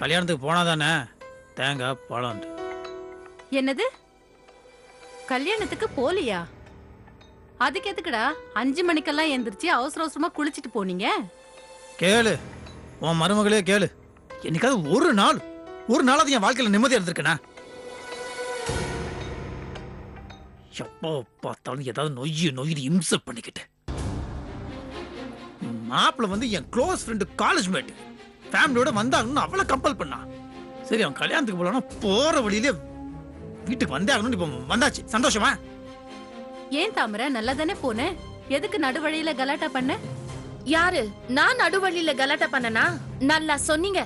கல்யாணத்துக்கு போனாதானே தேங்காய் பழம். என்னது கல்யாணத்துக்கு போலியா? அதுக்கு எதுக்குடா 5 மணிக்கெல்லாம் எந்திரிச்சு அவசர அவசரமா குளிச்சிட்டு போனீங்க? கேளு, உன் மருமகளே கேளு. என்னைக்காவது ஒரு நாளாவது என் வாழ்க்கையில நிம்மதியா இருந்திருக்கேனா? எப்போ பார்த்தாலும் ஏதாவது நொய்யு இம்சல் பண்ணிக்கிட்டு. மாப்பிள்ள வந்து என் க்ளோஸ் ஃப்ரெண்டு, காலேஜ் மேட், ஃபேமிலியோட வந்தாங்கன்னு அவளை கம்பல் பண்ணா. சரி, அவன் கல்யாணத்துக்கு போலனா போற வழியிலே வீட்டுக்கு வந்தே ஆகணும்னு இப்ப வந்தாச்சு. சந்தோஷமா? ஏன் தாமரை, நல்லா தானே போனேன், எதுக்கு நடுவழியில கலாட்டா பண்ண? யாரு? நான் நடுவழியில கலாட்டா பண்ணனா? நல்லா சொன்னீங்க.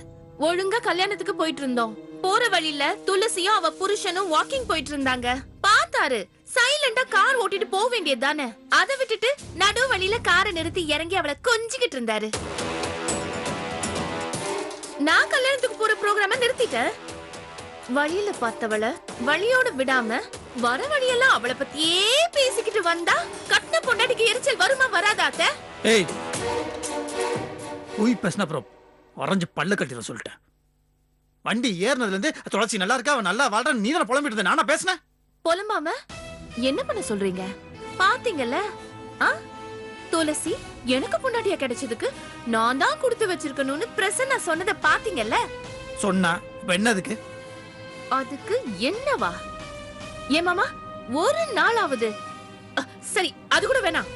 ஒழுங்கா கல்யாணத்துக்கு போயிட்டு இருந்தோம். போற வழியில துளசியும் அவ புருஷனும் வாக்கிங் போயிட்டு இருந்தாங்க. பார்த்தாரு, சைலண்டா கார் ஓட்டிட்டு போக வேண்டியது தானே. அதை விட்டுட்டு நடு வழியில காரை நிறுத்தி இறங்கி அவளை கொஞ்சிக்கிட்டு இருந்தாரு. நான் கல்யாணத்துக்கு போற ப்ரோகிராம நிறுத்திட்டேன். வழியில பார்த்தவள வழியோட விடாம வர வழியெல்லாம் அவளை பத்தியே பேசிக்கிட்டு வந்தா கட்டின பொண்டாட்டிக்கு எரிச்சல் வருமா வராதாத்த? ஏய், போய் பேசின அப்புறம் வரைஞ்சு பல்ல கட்டிட சொல்லிட்டேன். வண்டி ஏறினதுல இருந்து துளசி நல்லா இருக்கா, அவன் நல்லா வாழ்றான், நீ தான புலம்பிட்டு இருந்த. நானா பேசினேன்? புலம்பாம என்ன பண்ண சொல்றீங்க? பாத்தீங்கல்ல, துளசி எனக்கு பொண்டாட்டியா கிடைச்சதுக்கு நான் தான் கொடுத்து வச்சிருக்கணும்னு பிரசன்னா சொன்னதை பாத்தீங்கல்ல? சொன்னா இப்ப என்னதுக்கு? அதுக்கு என்னவா? ஏன் மாமா, ஒரு நாளாவது சரி, அது கூட வேணாம்,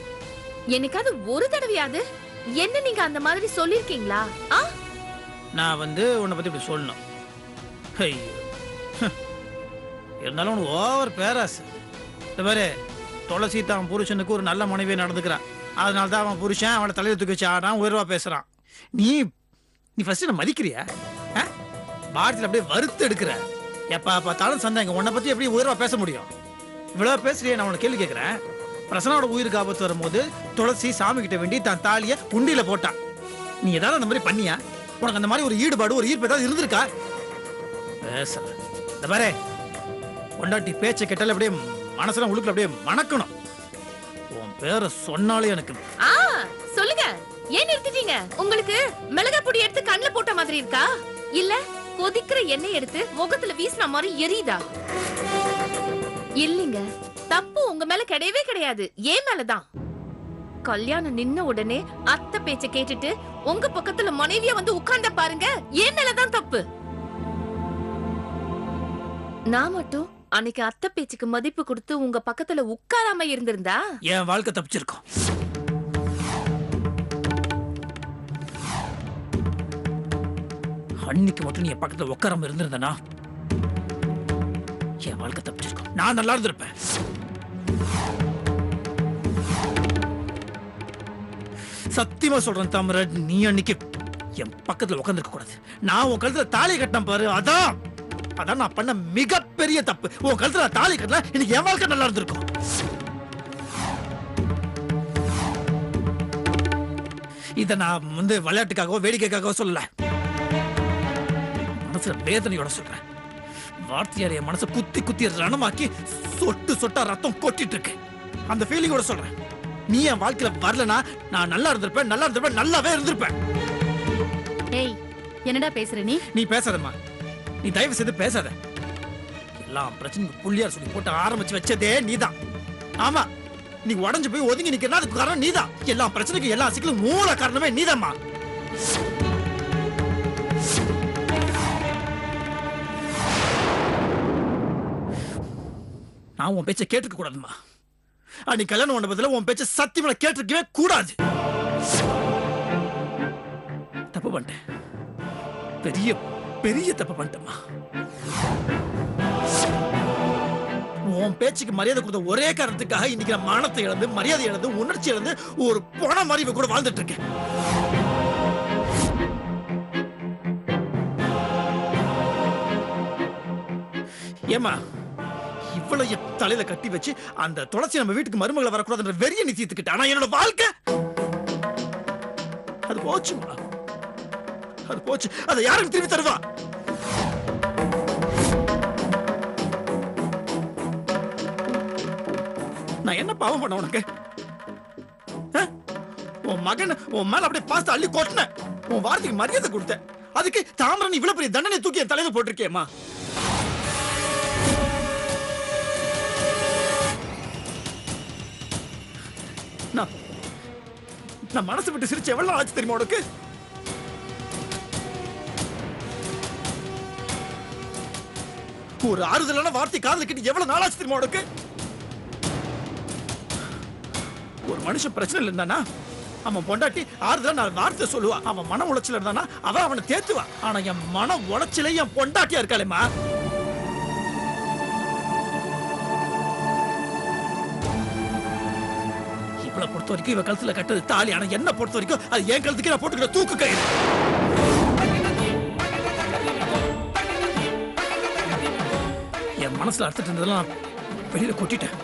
என்னைக்காவது ஒரு தடவையாவது என்ன நீங்க அந்த மாதிரி சொல்லிருக்கீங்களா? நான் வந்து உன்னை பத்தி இப்படி சொல்லணும். இருந்தாலும் உனக்கு ஓவர் பேராசு. இந்த மாதிரி துளசி தான் புருஷனுக்கு ஒரு நல்ல மனைவியை நடந்துக்கிறான். அதனால தான் அவன் புருஷன் அவனை தலையில தூக்கி வச்சு ஆடுறான், உயர்வா பேசுறான். நீ ஃபர்ஸ்ட் என்ன மதிக்கிறியா? பாரத்தில் அப்படியே வறுத்து எடுக்கிற. எப்ப பார்த்தாலும் சந்தேங்க, உன்னை பத்தி எப்படி உயர்வா பேச முடியும்? இவ்வளவு பேசுறியே, நான் உனக்கு கேள்வி கேட்கிறேன். பிரசனாவோட உயிருக்கு ஆபத்து வரும்போது துளசி சாமி கிட்ட வேண்டி தான் தாலிய உண்டியில போட்டான். நீ ஏதாவது அந்த மாதிரி பண்ணியா? உனக்கு அந்த மாதிரி ஒரு ஈடுபாடு, ஒரு ஈர்ப்பு ஏதாவது இருந்திருக்கா? பேசல. இந்த பாரு, பொண்டாட்டி பேச்சை கேட்டால அப்படியே மனசுல உழுக்குல அப்படியே மணக்கணும். உன் பேரை சொன்னாலே எனக்கு. சொல்லுங்க, ஏன் நிறுத்திட்டீங்க? உங்களுக்கு மிளகா பொடி எடுத்து கண்ணுல போட்ட மாதிரி இருக்கா? இல்ல கொதிக்கிற எண்ணெய் எடுத்து முகத்துல வீசின மாதிரி எரியுதா? இல்லீங்க, தப்பு உங்க மேல கிடையவே கிடையாது, ஏன் மேலதான். கல்யாணம் நின்ன உடனே அத்தை பேச்ச கேட்டுட்டு உங்க பக்கத்துல மனைவியா வந்து உட்கார்ந்த பாருங்க, ஏன் மேலதான் தப்பு. நான் மட்டும் அன்னைக்கு அத்தை பேச்சுக்கு மதிப்பு கொடுத்து உங்க பக்கத்துல உட்காராம இருந்திருந்தா என் வாழ்க்கை தப்பிச்சிருக்கும். அன்னைக்கு மட்டும் நீ என் பக்கத்துல உட்காராம இருந்திருந்தனா என் வாழ்க்கை தப்பிச்சிருக்கும். நான் நல்லா இருந்திருப்பேன். சத்தியமா சொல்றேன் தாமரை, நீ அன்னைக்கு என் பக்கத்துல உட்கார்ந்துருக்க கூடாது. நான் உன் கழுத்துல தாலி கட்டினேன் பாரு, அதான் நான் பண்ண மிகப்பெரிய தப்பு. உன் கழுத்துல தாலி கட்டல, இன்னைக்கு என் வாழ்க்கை நல்லா இருந்திருக்கும். இத நான் வந்து விளையாட்டுக்காகவோ வேடிக்கைக்காகவோ சொல்லல, மனசுல வேதனையோட சொல்றேன். வார்த்தையார் என் மனசை குத்தி குத்தி ரணமாக்கி சொட்டு சொட்டா ரத்தம் கொட்டிட்டு இருக்கு. அந்த ஃபீலிங்கோட சொல்றேன். நீ என் வாழ்க்கையில வரலனா நான் நல்லா இருந்திருப்பேன், நல்லாவே இருந்திருப்பேன். ஏய், என்னடா பேசுற நீ? நீ பேசாதம்மா, நீ தயவு செய்து பேசாத. எல்லாம் பிரச்சனைக்கு புள்ளியார் சொல்லி போட்டு ஆரம்பிச்சு வச்சதே நீதான். ஆமா, நீ உடஞ்சு போய் ஒதுங்கி நிக்கிறனா அதுக்கு காரணம் நீதான். எல்லா பிரச்சனைக்கும் எல்லா சிக்கலும் மூல காரணமே நீதாம்மா. நான் உன் பேச்சை கேட்டுக்க கூடாதுமா. நீ கல்யாணம் மண்டபத்தில் உன் பேச்சை சத்தியமா கேட்டிருக்கவே கூடாது. தப்பு பண்ணிட்டேன், பெரிய பெரிய தப்பு பண்ணிட்டேம்மா. உன் பேச்சுக்கு மரியாதை கொடுத்த ஒரே காரணத்துக்காக இன்னைக்கு நான் மானத்தை இழந்து, மரியாதை இழந்து, உணர்ச்சி இழந்து ஒரு போன மாதிரி கூட வாழ்ந்துட்டு இருக்கேன். ஏமா இவ்வளவு தலையில கட்டி வச்சு அந்த துளசி நம்ம வீட்டுக்கு மருமகளை வரக்கூடாதுன்ற வெறிய நீ தீர்த்துக்கிட்ட. ஆனா என்னோட வாழ்க்கை அது போச்சுமா, அது போச்சு. அதை யாருக்கு திரும்பி தருவா? நான் என்ன பாவம் பண்ண உனக்கு? உன் மகன் உன் மேல அப்படியே பாஸ்த அள்ளி கொட்டின, உன் வார்த்தைக்கு மரியாதை கொடுத்த, அதுக்கு தாமரன் இவ்வளவு பெரிய தண்டனை தூக்கி என் தலையில போட்டிருக்கேம்மா. நான் மனசு விட்டு சிரிச்சு எவ்வளவு ஆச்சு தெரியுமா உனக்கு? ஒரு ஆறுதலான வார்த்தை காதுல கிட்ட எவ்வளவு நாளாச்சு தெரியுமா உனக்கு? ஒரு மனுஷன் பிரச்சனை இருந்தானா அவன் பொண்டாட்டி ஆறுதலா நான் வார்த்தை சொல்லுவா. அவன் மன உளைச்சல் இருந்தானா அவன் அவனை தேத்துவா. ஆனா என் மன உளைச்சலே என் பொண்டாட்டியா இருக்காளேம்மா. இவளை பொறுத்த வரைக்கும் இவ கழுத்துல கட்டது தாலி. ஆனா என்ன பொறுத்த வரைக்கும் அது என் கழுத்துக்கு நான் போட்டுக்கிற தூக்கு கயிறு. என் மனசுல அறுத்துட்டு இருந்ததெல்லாம் வெளியில கொட்டிட்டேன்.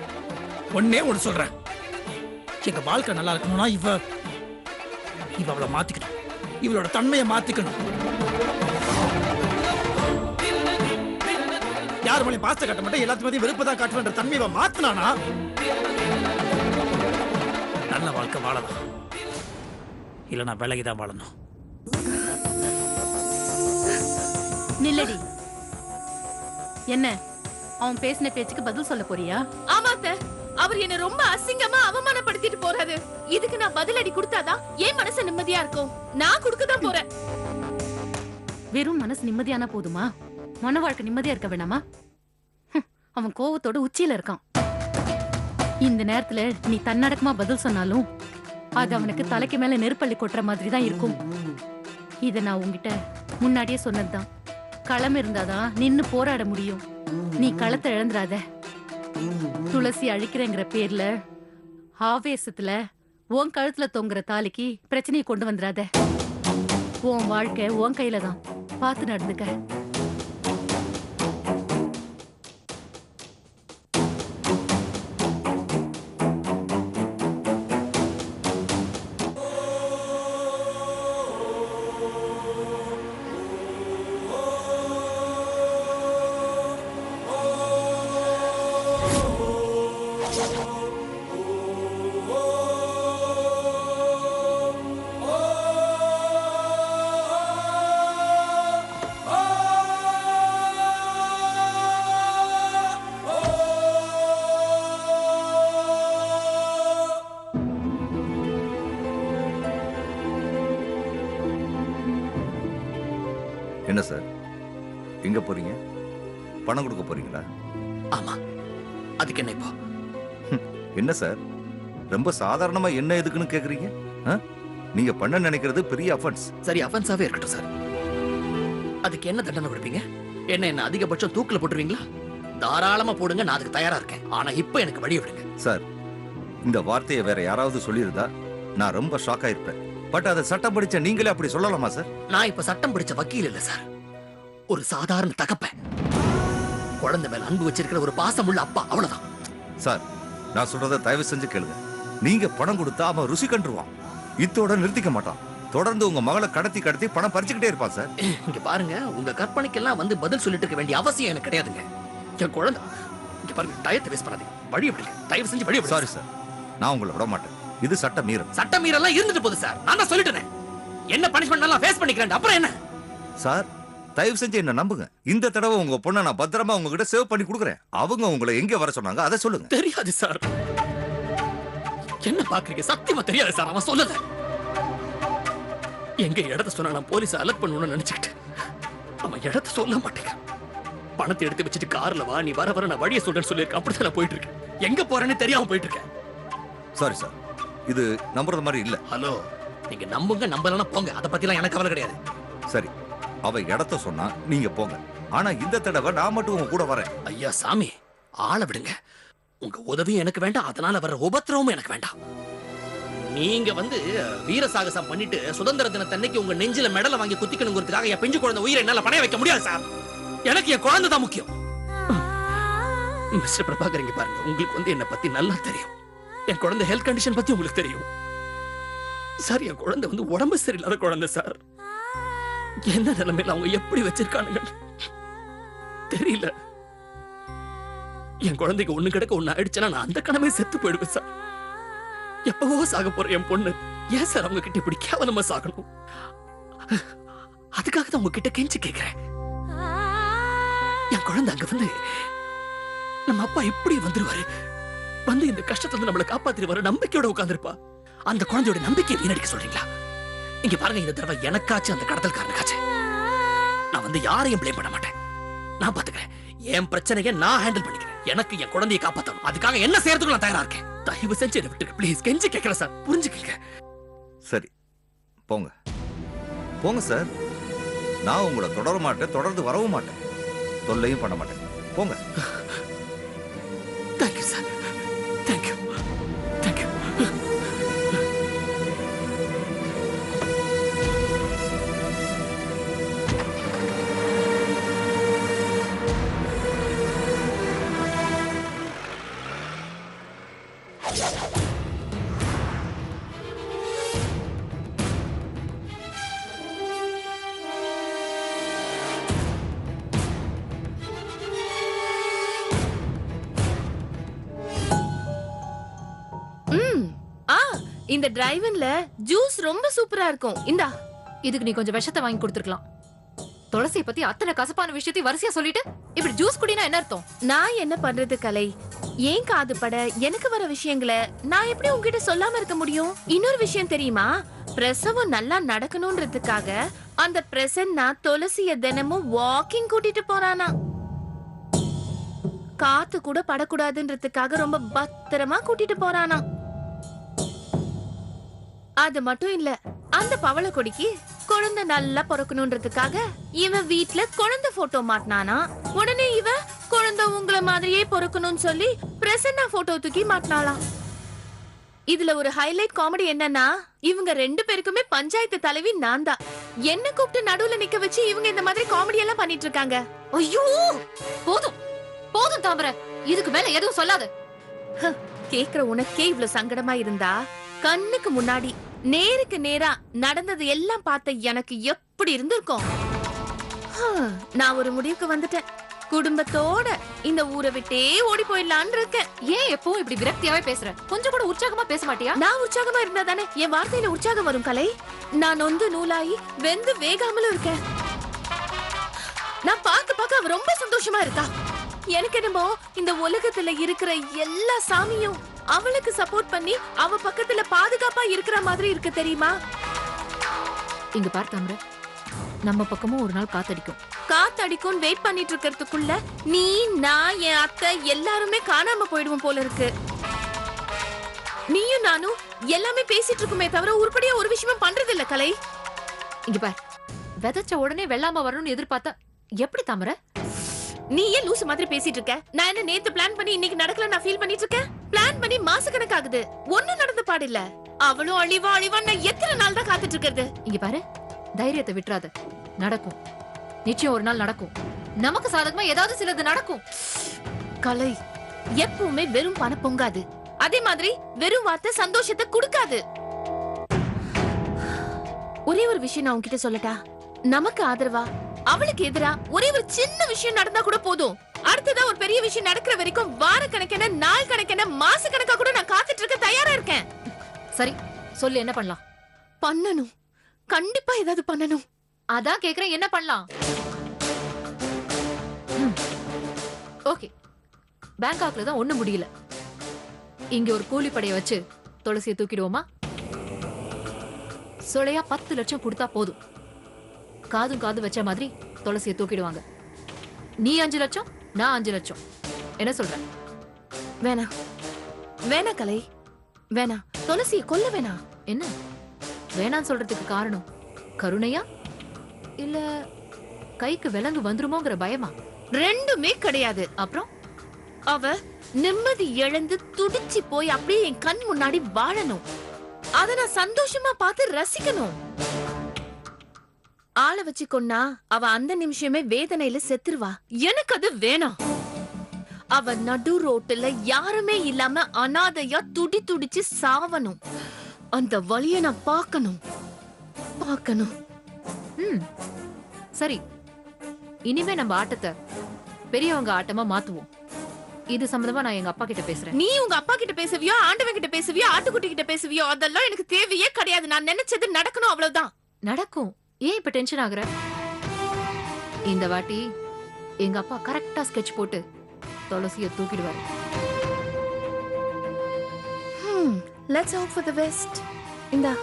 ஒன்னே ஒண்ணு சொல்றேன், எங்க வாழ்க்கை நல்லா இருக்கணும்னா இவ அவளை மாத்திக்கணும். இவளோட தன்மையை மாத்திக்கணும். யார் மணி பாசத்தை காட்ட மாட்டேன், எல்லாத்துக்கும் வெறுப்பு தான் காட்டுவேன்ற தன்மையை மாத்தினானா நல்ல வாழ்க்கை வாழலாம். இல்ல நான் விலகிதான் வாழணும். நில்லடி. என்ன அவன் பேசின பேச்சுக்கு பதில் சொல்ல போறியா? ஆமாத்த, அவர் என்ன ரொம்ப அசிங்கமா அவமானப்படுத்திட்டு போறாரு. இதுக்கு நான் பதிலடி கொடுத்தாதான் என் மனசு நிம்மதியா இருக்கும். நான் கொடுக்கதான் போறேன். வெறும் மனசு நிம்மதியானா போதுமா? மன வாழ்க்கை நிம்மதியா இருக்க வேணாமா? அவன் கோவத்தோட உச்சியில இருக்கான். இந்த நேரத்துல நீ தன்னடக்கமா பதில் சொன்னாலும் அது அவனுக்கு தலைக்கு மேல நெருப்பள்ளி கொட்டுற மாதிரி தான் இருக்கும். இத நான் உன்கிட்ட முன்னாடியே சொன்னதுதான். களம் இருந்தாதான் நின்னு போராட முடியும். நீ களத்தை இழந்துராத. துளசி அழிக்கிறேங்கிற பேர்ல ஆவேசத்துல உன் கழுத்துல தொங்குற தாலிக்கு பிரச்சனையை கொண்டு வந்துடாத. உன் வாழ்க்கை உன் கையில தான். பார்த்து நடந்துக்க. என்ன சார், எங்க போறீங்க? பணம் கொடுக்க போறீங்களா? ஆமா, அதுக்கு என்ன இப்போ? என்ன சார், ரொம்ப சாதாரணமா என்ன எதுக்குன்னு கேக்குறீங்க? நீங்க பண்ண நினைக்கிறது பெரிய அஃபென்ஸ். சரி, அஃபென்ஸாவே இருக்கட்டும் சார். அதுக்கு என்ன தண்டனை கொடுப்பீங்க? என்ன அதிகபட்சம் தூக்குல போட்டுருவீங்களா? தாராளமா போடுங்க, நான் அதுக்கு தயாரா இருக்கேன். ஆனா இப்போ எனக்கு வழி விடுங்க சார். இந்த வார்த்தையை வேற யாராவது சொல்லியிருந்தா நான் ரொம்ப ஷாக் ஆயிருப்பேன். பட் அதை சட்டம் படிச்ச நீங்களே அப்படி சொல்லலாமா சார்? நான் இப்ப சட்டம் படிச்ச வக்கீல் இல்ல சார், ஒரு சாதாரண தகப்பன். குழந்தை மேல அன்பு வச்சிருக்கிற ஒரு பாசமுள்ள அப்பா, அவ்வளவுதான். சார், நான் சொல்றதை தயவு செஞ்சு கேளுங்க. நீங்க பணம் கொடுத்தா அவன் ருசி கண்டுருவான். இத்தோட நிறுத்திக்க மாட்டான். தொடர்ந்து உங்க மகளை கடத்தி பணம் பறிச்சுக்கிட்டே இருப்பான் சார். இங்க பாருங்க, உங்க கற்பனைக்கெல்லாம் வந்து பதில் சொல்லிட்டு இருக்க வேண்டிய அவசியம் எனக்கு கிடையாதுங்க. என் குழந்தை, இங்க பாருங்க, டயத்தை வேஸ்ட் பண்ணாதீங்க. வழி விடுங்க, தயவு செஞ்சு வழி விடுங்க. சாரி சார், நான் உங்களை விட மாட்டேன். இது சட்ட மீறல். சட்ட மீறலாம் இருந்துட்டு போகுது சார். நான் தான் சொல்லிட்டேன், என்ன பனிஷ்மெண்ட் எல்லாம் ஃபேஸ் பண்ணிக்கிறேன். அப்புறம் என்ன சார், தயவு செஞ்சு என்ன நம்புங்க. இந்த தடவை உங்க பொண்ணை நான் பத்திரமா உங்ககிட்ட சேவ் பண்ணி கொடுக்குறேன். அவங்க உங்களை எங்க வர சொன்னாங்க அதை சொல்லுங்க. தெரியாது சார். என்ன பாக்குறீங்க? சத்தியமா தெரியாது சார். அவன் சொல்லல. எங்க இடத்த சொன்னா நான் போலீஸ் அலர்ட் பண்ணணும்னு நினைச்சுக்கிட்டு அவன் இடத்த சொல்ல மாட்டேங்க. பணத்தை எடுத்து வச்சுட்டு கார்ல வா, நீ வர வர நான் வழியை சொல்றேன்னு சொல்லியிருக்கேன். அப்படிதான் நான் போயிட்டு இருக்கேன். எங்க போறேன்னு தெரியாம போயிட்டு இருக்கேன். சாரி சார், இது நம்புறது மாதிரி இல்ல. ஹலோ, நீங்க நம்புங்க, நம்பலன்னா போங்க. அதை பத்திலாம் எனக்கு கவலை கிடையாது. சரி, அவ இடத்த சொன்னா நீங்க போங்க. ஆனா இந்த தடவை நான் மட்டும் உங்க கூட வரேன். ஐயா சாமி, ஆளை விடுங்க. உங்க உதவியும் எனக்கு வேண்டாம், அதனால வர உபத்திரமும் எனக்கு வேண்டாம். நீங்க வந்து வீர சாகசம் பண்ணிட்டு சுதந்திர தினத்தன்னைக்கு உங்க நெஞ்சில மெடலை வாங்கி குத்திக்கணுங்கிறதுக்காக என் பிஞ்சு குழந்தை உயிரை என்னால பணைய வைக்க முடியாது சார். எனக்கு என் குழந்தை தான் முக்கியம். மிஸ்டர் பிரபாகர், இங்க பாருங்க, உங்களுக்கு வந்து என்ன பத்தி நல்லா தெரியும். என் குழந்தை ஹெல்த் கண்டிஷன் பத்தி உங்களுக்கு தெரியும் சார். என் குழந்தை வந்து உடம்பு சரியில்லாத குழந்தை சார். என்ன நிலைமையில அவங்க எப்படி வச்சிருக்கானுங்க தெரியல. என் குழந்தைக்கு ஒண்ணு கிடக்க ஒண்ணு ஆயிடுச்சுன்னா நான் அந்த கணமே செத்து போயிடுவேன் சார். எப்பவோ சாக போற என் பொண்ணு ஏன் சார் அவங்க கிட்ட இப்படி கேவலமா சாகணும்? அதுக்காக தான் உங்ககிட்ட கெஞ்சி கேக்குறேன். என் குழந்தை அங்க வந்து நம்ம அப்பா எப்படி வந்துருவாரு, வந்து இந்த கஷ்டத்துல இருந்து நம்மளை காப்பாத்திருவாரு நம்பிக்கையோட உட்கார்ந்திருப்பா. அந்த குழந்தையோட நம்பிக்கையை வீணடிக்க சொல்றீங்களா? இங்க பாருங்க, இந்த தடவை எனக்காச்சும் அந்த கடத்தல்காரனுக்காச்சு நான் வந்து யாரையும் ப்ளேம் பண்ண மாட்டேன். நான் பாத்துக்கிறேன். என் பிரச்சனையை நான் ஹேண்டில் பண்ணிக்கிறேன். எனக்கு என் குழந்தையை காப்பாத்தணும். அதுக்காக என்ன செய்யறதுக்கு நான் தயாரா இருக்கேன். தயவு செஞ்சு என்னை விட்டுருங்க ப்ளீஸ். கெஞ்சி கேட்கிறேன் சார், புரிஞ்சுக்கங்க. சரி போங்க போங்க சார். நான் உங்களை தொடர மாட்டேன், தொடர்ந்து வரவும் மாட்டேன், தொல்லையும் பண்ண மாட்டேன். போங்க. Thank you sir, thank you thank you. இந்த டிரைவன்ல ஜூஸ் ரொம்ப சூப்பரா இருக்கும். இந்தா. இதுக்கு நீ கொஞ்சம் விஷத்தை வாங்கி கொடுத்துருக்கலாம். துளசியை பத்தி அத்தனை கசப்பான விஷயத்தையும் வரிசையா சொல்லிட்டு இப்படி ஜூஸ் குடினா என்ன அர்த்தம்? நான் என்ன பண்றது கலை? ஏன் காது பட எனக்கு வர விஷயங்களை நான் எப்படி உங்ககிட்ட சொல்லாம இருக்க முடியும்? இன்னொரு விஷயம் தெரியுமா? பிரசவம் நல்லா நடக்கணும்ன்றதுக்காக அந்த பிரசன்னா துளசிய தினமும் வாக்கிங் கூட்டிட்டு போறானா. காத்து கூட படக்கூடாதுன்றதுக்காக ரொம்ப பத்திரமா கூட்டிட்டு போறானா. அது மட்டும் இல்ல, அந்த பவள கொடிக்கு குழந்தை நல்லா பிறக்கணும்ன்றதுக்காக இவன் வீட்ல குழந்தை போட்டோ மாட்டினானா. உடனே இவ குழந்தை உங்கள மாதிரியே பிறக்கணும்னு சொல்லி பிரசன்னா போட்டோ தூக்கி மாட்டினாலாம். இதுல ஒரு ஹைலைட் காமெடி என்னன்னா, இவங்க 2 பேருக்குமே பஞ்சாயத்து தலைவி நான் தான். என்ன கூப்பிட்டு நடுவுல நிக்க வச்சு இவங்க இந்த மாதிரி காமெடி எல்லாம் பண்ணிட்டு இருக்காங்க. ஐயோ போதும் போதும் தாமரை, இதுக்கு மேல எதுவும் சொல்லாத. கேக்குற உனக்கே இவ்வளவு சங்கடமா இருந்தா கண்ணுக்கு முன்னாடி நேருக்கு நேரா நடந்தது எல்லாம் பார்த்த எனக்கு எப்படி இருந்திருக்கும்? நான் ஒரு முடிவுக்கு வந்துட்டேன். குடும்பத்தோட இந்த ஊரை விட்டே ஓடி போயிடலான்னு இருக்கேன். ஏன் எப்பவும் இப்படி விரக்தியாவே பேசுற? கொஞ்சம் கூட உற்சாகமா பேச மாட்டியா? நான் உற்சாகமா இருந்தா தானே என் வார்த்தையில உற்சாகம் வரும் கலை. நான் நொந்து நூலாயி வெந்து வேகாமலும் இருக்கேன். நான் பார்க்க அவ ரொம்ப சந்தோஷமா இருக்கா. எனக்கு என்னமோ இந்த உலகத்துல இருக்கிற எல்லா சாமியும் அவளுக்கு சப்போர்ட் பண்ணி அவ பக்கத்துல பாதுகாப்பா இருக்கிற மாதிரி இருக்கு தெரியுமா? இங்க பார் தாமரை, நம்ம பக்கமும் ஒரு நாள் காத்தடிக்கும். காத்தடிக்கும் வெயிட் பண்ணிட்டு இருக்கிறதுக்குள்ள நீ, நான், என் அத்தை எல்லாருமே காணாம போயிடுவோம் போல இருக்கு. நீயும் நானும் எல்லாமே பேசிட்டு இருக்குமே தவிர உருப்படியா ஒரு விஷயமும் பண்றது இல்ல கலை. இங்க பார், விதைச்ச உடனே வெள்ளாம வரணும்னு எதிர்பார்த்தா எப்படி தாமரை? நீ ஏன் லூசு மாதிரி பேசிட்டு இருக்க? நான் என்ன நேத்து பிளான் பண்ணி இன்னைக்கு நடக்கல நான் ஃபீல் பண்ணிட்டு இருக்கேன்? பிளான் பண்ணி மாசக்கணக்காகுது, ஒண்ணும் நடந்த பாடில்ல. அவளும் அழிவா நான் எத்தனை நாள் தான் காத்துட்டு இருக்கிறது? இங்க பாரு, தைரியத்தை விட்டுறாத. நடக்கும், நிச்சயம் ஒரு நாள் நடக்கும். நமக்கு சாதகமா ஏதாவது சிலது நடக்கும். கலை எப்பவுமே வெறும் பண பொங்காது. அதே மாதிரி வெறும் வார்த்தை சந்தோஷத்தை கொடுக்காது. ஒரே ஒரு விஷயம் நான் உன்கிட்ட சொல்லட்டா? நமக்கு ஆதரவா அவளுக்கு எதிரா ஒரே ஒரு சின்ன விஷயம் நடந்தா கூட போதும். அடுத்ததா ஒரு பெரிய விஷயம் நடக்கிற வரைக்கும் வார கணக்கென, நாள் கணக்கென, மாச கணக்கா கூட நான் காத்துட்டு இருக்க தயாரா இருக்கேன். சரி சொல்லு, என்ன பண்ணலாம்? பண்ணணும், கண்டிப்பா ஏதாவது பண்ணணும். அதான் கேக்குறேன், என்ன பண்ணலாம்? ஓகே, பேங்காக்ல தான் ஒண்ணு முடியல. இங்க ஒரு கூலிப்படைய வச்சு துளசியை தூக்கிடுவோமா? சொலையா 10 லட்சம் கொடுத்தா போதும். காதும் காது வச்ச மாதிரி துளசியை தூக்கிடுவாங்க. நீ 5 லட்சம், நான் 5 லட்சம். என்ன சொல்ற? வேணா வேணா கலை, வேணா. துளசியை கொல்ல வேணா. என்ன வேணான்னு சொல்றதுக்கு காரணம் கருணையா இல்ல கைக்கு விலங்கு வந்துருமோங்கிற பயமா? ரெண்டுமே கிடையாது. அப்புறம் அவ நிம்மதி இழந்து துடிச்சு போய் அப்படியே என் கண் முன்னாடி வாழணும். அத நான் சந்தோஷமா பார்த்து ரசிக்கணும். ஆளை வச்சு கொன்னா அவ அந்த நிமிஷமே வேதனையில செத்துருவா. எனக்கு அது வேணாம். அவ நடு ரோட்டுல யாருமே இல்லாம அனாதையா துடி துடிச்சு சாவணும். அந்த வழிய நான் பார்க்கணும். சரி, இனிமே நம்ம ஆட்டத்தை பெரியவங்க ஆட்டமா மாத்துவோம். இது சம்பந்தமா நான் எங்க அப்பா கிட்ட பேசுறேன். நீ உங்க அப்பா கிட்ட பேசுவியோ, ஆண்டவன் கிட்ட பேசுவியோ, ஆட்டுக்குட்டி கிட்ட பேசுவியோ, அதெல்லாம் எனக்கு தேவையே கிடையாது. நான் நினைச்சது நடக்கணும், அவ்வளவுதான். நடக்கும். ஏன் இப்ப டென்ஷன் ஆகுற? இந்த வாட்டி எங்க அப்பா கரெக்டா ஸ்கெட்ச் போட்டு துளசிய தூக்கிடுவாரு. Let's hope for the best. இந்தா.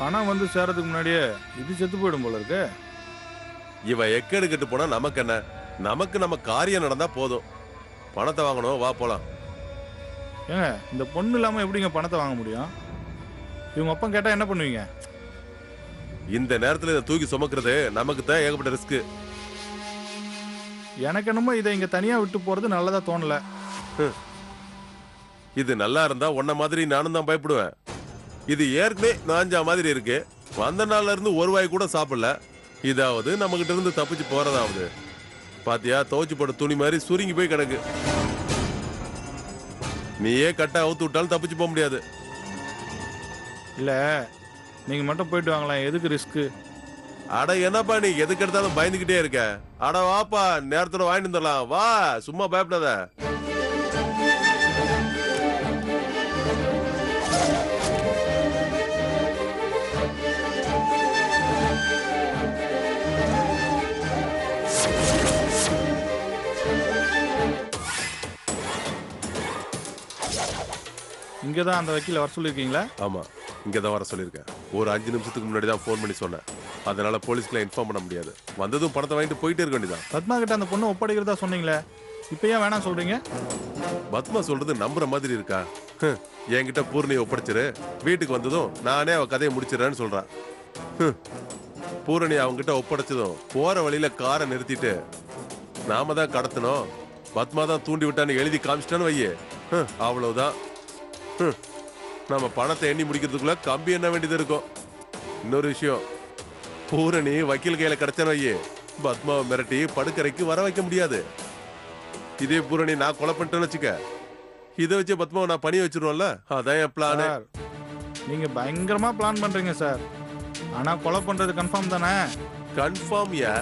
பணம் வந்து சேர்றதுக்கு முன்னாடியே இது செத்து போயிடும் போல இருக்கு. இவன் எக்கெடு கெட்டு போனா நமக்கு என்ன? நமக்கு நம்ம காரியம் நடந்தா போதும். பணத்தை வாங்கணும், வா போலாம். ஏங்க இந்த பொண்ணு இல்லாம எப்படிங்க பணத்தை வாங்க முடியும்? இவங்க அப்பா கேட்டா என்ன பண்ணுவீங்க? இந்த நேரத்துல இதை தூக்கி சுமக்கிறது நமக்கு தான் ஏகப்பட்ட ரிஸ்க். எனக்கு என்னமோ இதை இங்க தனியா விட்டு போறது நல்லதா தோணல. இது நல்லா இருந்தா உன்ன மாதிரி நானும் தான் பயப்படுவேன். இது ஏற்கனவே நாஞ்சா மாதிரி இருக்கு. வந்த நாள்ல இருந்து ஒரு வாய் கூட சாப்பிடல. இதாவது நம்ம கிட்ட இருந்து தப்பிச்சு போறதாவது. பாத்தியா, துவச்சு போட்ட துணி மாதிரி சுருங்கி போய் கிடக்கு. நீயே கட்ட அவுத்து விட்டாலும் தப்பிச்சு போக முடியாது. இல்ல நீங்க மட்டும் போயிட்டு வாங்கலாம், எதுக்கு ரிஸ்க்? அட என்னப்பா நீ எதுக்கு எடுத்தாலும் பயந்துகிட்டே இருக்க? அட வாப்பா, நேரத்தோட வாங்கிட்டு வந்துடலாம். வா, சும்மா பயப்படாத. இங்கதான் அந்த வக்கீல வர சொல்லிருக்கீங்களா? ஆமா, இங்கதான் வர சொல்லியிருக்கேன். ஒரு 5 நிமிஷத்துக்கு முன்னாடி தான் ஃபோன் பண்ணி சொன்னேன். அதனால போலீஸ்க்குலாம் இன்ஃபார்ம் பண்ண முடியாது. வந்ததும் பணத்தை வாங்கிட்டு போயிட்டே இருக்க வேண்டியதான். பத்மா கிட்ட அந்த பொண்ணு ஒப்படைக்கிறதா சொன்னீங்களே, இப்ப ஏன் வேணாம் சொல்றீங்க? பத்மா சொல்றது நம்புற மாதிரி இருக்கா? என்கிட்ட பூரணியை ஒப்படைச்சிரு, வீட்டுக்கு வந்ததும் நானே அவ கதையை முடிச்சிடறேன்னு சொல்றா. பூரணி அவங்கிட்ட ஒப்படைச்சதும் போற வழியில காரை நிறுத்திட்டு நாம தான் கடத்தணும், பத்மா தான் தூண்டி விட்டான்னு எழுதி காமிச்சிட்டான்னு வையே, அவ்வளவுதான். நம்ம பணத்தை எண்ணி முடிக்கிறதுக்குள்ள கம்பி என்ன வேண்டியது இருக்கும். இன்னொரு விஷயம், பூரணி வக்கீல் கையில கிடைச்சான்னு வையே, பத்மாவை மிரட்டி படுக்கறைக்கு வர வைக்க முடியாது. இதே பூரணி நான் கொலை பண்ணிட்டேன்னு வச்சுக்க, இதை வச்சு பத்மாவை நான் பணி வச்சிருவோம்ல. அதான் என் பிளான். நீங்க பயங்கரமா பிளான் பண்றீங்க சார். ஆனா கொலை பண்றது கன்ஃபார்ம் தானே? கன்ஃபார்ம் யா.